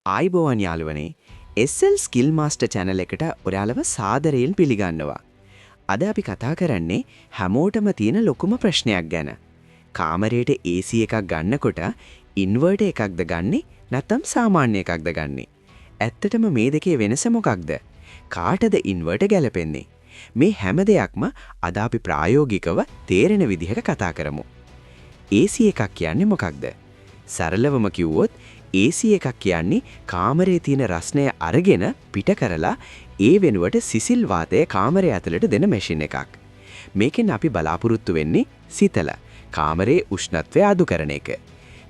ආයිබෝවන් යාළුවනේ SL Skill Master channel එකට ඔයාලව සාදරයෙන් පිළිගන්නවා. අද අපි කතා කරන්නේ හැමෝටම තියෙන ලොකුම ප්‍රශ්නයක් ගැන. කාමරයට AC එකක් ගන්නකොට ඉන්වර්ටර් එකක්ද ගන්නෙ නැත්නම් සාමාන්‍ය එකක්ද ගන්නෙ? ඇත්තටම මේ දෙකේ වෙනස මොකක්ද? කාටද ඉන්වර්ටර් ගැලපෙන්නේ? මේ හැම දෙයක්ම අද අපි ප්‍රායෝගිකව තේරෙන විදිහට කතා කරමු. AC එකක් කියන්නේ මොකක්ද? සරලවම කිව්වොත් AC එකක් කියන්නේ කාමරයේ තියෙන රස්නය අරගෙන පිට කරලා ඒ වෙනුවට සිසිල් වාතය කාමරය ඇතුළට දෙන මැෂින් එකක්. මේකෙන් අපි බලාපොරොත්තු වෙන්නේ සීතල කාමරයේ උෂ්ණත්වය අඩු කරන එක.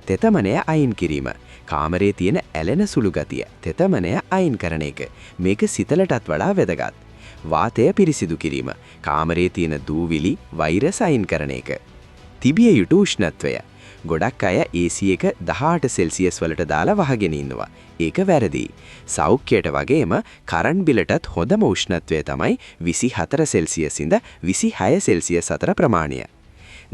තෙතමනය අයින් කිරීම. කාමරයේ තියෙන ඇලෙන සුළු ගතිය තෙතමනය අයින් කරන එක. මේක සීතලටත් වඩා වැදගත්. වාතය පිරිසිදු කිරීම. කාමරයේ තියෙන දූවිලි වෛරස් අයින් කරන එක. තිබිය යුතු උෂ්ණත්වය. ගොඩක් අය AC එක 18 සෙල්සියස් වලට දාලා වහගෙන ඉන්නවා. ඒක වැරදි. සෞඛ්‍යයට වගේම කරන්ට් බිලටත් හොඳම උෂ්ණත්වය තමයි 24 සෙල්සියස් ඉඳ 26 සෙල්සියස් අතර ප්‍රමාණය.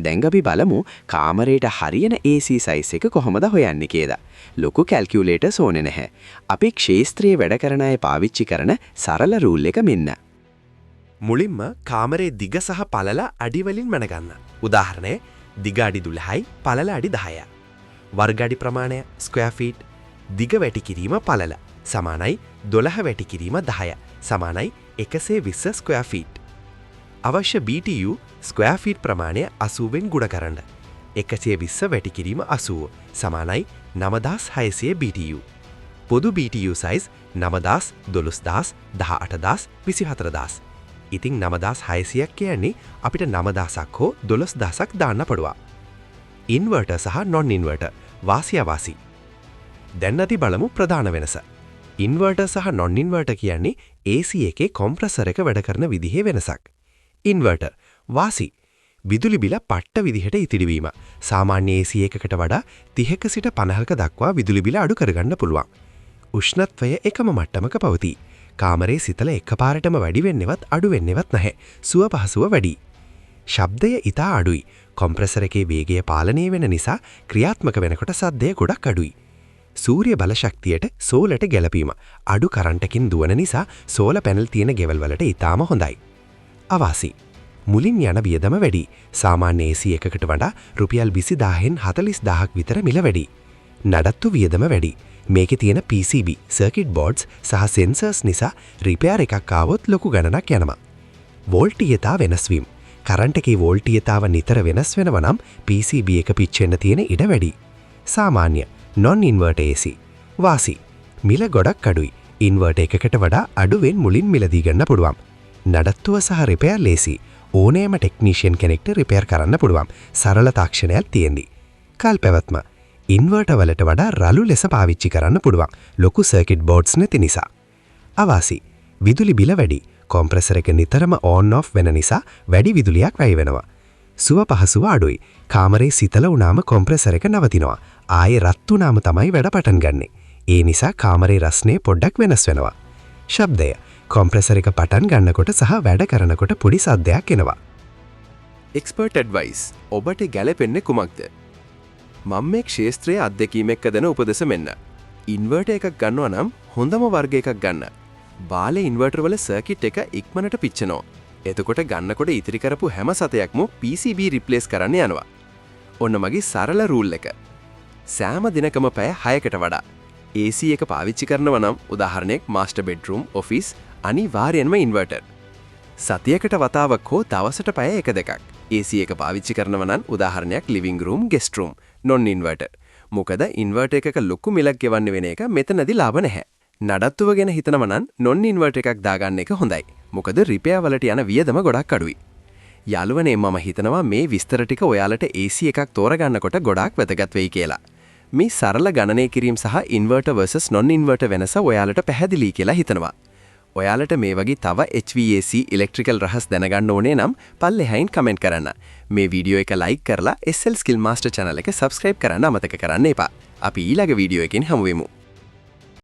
දැන් අපි බලමු කාමරයට හරියන AC සයිස් එක කොහොමද හොයන්නේ කියලා. ලොකු කැල්කියුලේටර්ස් ඕනේ නැහැ. අපි ක්ෂේත්‍රයේ වැඩ කරන අය පාවිච්චි කරන සරල රූල් එක මෙන්න. මුලින්ම කාමරයේ දිග සහ පළල අඩි වලින් මැනගන්න. උදාහරණේ දිග අඩි 12යි පළල අඩි 10යි. වර්ග අඩි ප්‍රමාණය ස්ක්වයර් ෆීට් දිග වැටි කිරීම පළල සමානයි 12 වැටි කිරීම 10 සමානයි 120 ස්ක්වයර් ෆීට්. අවශ්‍ය BTU ස්ක්වයර් ෆීට් ප්‍රමාණය 80 වෙන් ගුණ කරන්න. 120 වැටි කිරීම 80 සමානයි 9600 BTU. පොදු BTU size 9000 12000 18000 24000. ඉතින් 9600ක් කියන්නේ අපිට 9000ක් හෝ 12000ක් දාන්න පුළුවන්. ඉන්වර්ටර් සහ නොන් ඉන්වර්ටර් වාසිය වාසි. දැන් අපි බලමු ප්‍රධාන වෙනස. ඉන්වර්ටර් සහ නොන් ඉන්වර්ටර් කියන්නේ AC එකේ කොම්ප්‍රෙසර් එක වැඩ කරන විදිහේ වෙනසක්. ඉන්වර්ටර් වාසි. විදුලි බිල පට්ට විදිහට ඉතිරිවීම. සාමාන්‍ය AC එකකට වඩා 30ක සිට 50ක දක්වා විදුලි බිල අඩු කරගන්න පුළුවන්. උෂ්ණත්වය එකම මට්ටමක පවතී. කාමරේ සිතල එකපාරටම වැඩි වෙන්නවත් අඩු වෙන්නවත් නැහැ. සුව පහසුව වැඩි. ශබ්දය ඉතා අඩුයි. කොම්ප්‍රෙසර් එකේ වේගය පාලනය වෙන නිසා ක්‍රියාත්මක වෙනකොට සද්දය ගොඩක් අඩුයි. සූර්ය බල ශක්තියට සෝලට ගැලපීම. අඩු කරන්ටකින් දුවන නිසා සෝල පැනල් තියෙන ගෙවල් වලට ඉතාම හොඳයි. අවාසි. මුලින් යන වියදම වැඩි. සාමාන්‍ය AC එකකට වඩා රුපියල් 20000න් 40000ක් විතර මිල වැඩි. නඩත්තු වියදම වැඩි. මේකේ තියෙන PCB, circuit boards සහ sensors නිසා රිපෙයාර් එකක් ආවොත් ලොකු ගණනක් යනවා. වෝල්ටීයතා වෙනස් වීම. කරන්ට් එකේ වෝල්ටීයතාව නිතර වෙනස් වෙනවා නම් PCB එක පිච්චෙන්න තියෙන ඉඩ වැඩි. සාමාන්‍ය non inverter AC වාසි. මිල ගොඩක් අඩුයි. ඉන්වර්ටර් එකකට වඩා අඩුවෙන් මුලින් මිල දී ගන්න පුළුවන්. නඩත්තුව සහ රිපෙයාර් ලේසි. ඕනෑම ටෙක්නීෂියන් කෙනෙක්ට රිපෙයාර් කරන්න පුළුවන්. සරල තාක්ෂණයක් තියෙන්නේ. කල් පැවැත්ම ඉන්වර්ටර් වලට වඩා රළු ලෙස පාවිච්චි කරන්න පුළුවන්. ලොකු සර්කිට් බෝඩ්ස් නැති නිසා. අවාසි. විදුලි බිල වැඩි. කොම්ප්‍රෙසර් එක නිතරම on off වෙන නිසා වැඩි විදුලියක් වැය වෙනවා. සුව පහසුව අඩුයි. කාමරේ සීතල වුණාම කොම්ප්‍රෙසර් එක නවතිනවා. ආයේ රත් වුණාම තමයි වැඩ පටන් ගන්නෙ. ඒ නිසා කාමරේ රස්නේ පොඩ්ඩක් වෙනස් වෙනවා. ශබ්දය. කොම්ප්‍රෙසර් එක පටන් ගන්නකොට සහ වැඩ කරනකොට පොඩි සද්දයක් එනවා. Expert advice. ඔබට ගැලපෙන්නේ කුමක්ද? මම මේ ක්ෂේත්‍රයේ අත්දැකීම් එක්ක දෙන උපදෙස මෙන්න. ඉන්වර්ටර් එකක් ගන්නවා නම් හොඳම වර්ග එකක් ගන්න. බාලේ ඉන්වර්ටර් වල සර්කිට් එක ඉක්මනට පිච්චෙනවා. එතකොට ගන්නකොට ඉතිරි කරපු හැම සතයක්ම PCB රිප්ලේස් කරන්න යනවා. ඔන්න මගේ සරල රූල් එක. සෑම දිනකම පැය 6කට වඩා AC එක පාවිච්චි කරනවා නම් උදාහරණයක් මාස්ටර් බෙඩ්රූම්, ඔෆිස් අනිවාර්යෙන්ම ඉන්වර්ටර්. සතියකට වතාවක් හෝ දවසට පැය 1-2ක් AC එක පාවිච්චි කරනවා නම් උදාහරණයක් living room, guest room non inverter. මොකද ඉන්වර්ටර් එකක ලොකු මිලක් ගෙවන්න වෙන එක මෙතනදී ලාභ නැහැ. නඩත්තුව ගැන හිතනවා නම් non inverter එකක් දාගන්න එක හොඳයි. මොකද රිපෙයාර් වලට යන වියදම ගොඩක් අඩුයි. යාළුවනේ මම හිතනවා මේ විස්තර ටික ඔයාලට AC එකක් තෝරගන්නකොට ගොඩාක් වැදගත් වෙයි කියලා. මේ සරල ගණනය කිරීම සහ ඉන්වර්ටර් versus non inverter වෙනස ඔයාලට පැහැදිලි කියලා හිතනවා. ඔයාලට මේ වගේ තව HVAC ඉලෙක්ට්‍රිකල් රහස් දැනගන්න ඕනේ නම් පල්ලෙහායින් කමෙන්ට් කරන්න. මේ වීඩියෝ එක ලයික් කරලා SL Skill Master channel එක subscribe කරන්න අමතක කරන්න එපා. අපි ඊළඟ වීඩියෝ එකකින් හමු වෙමු.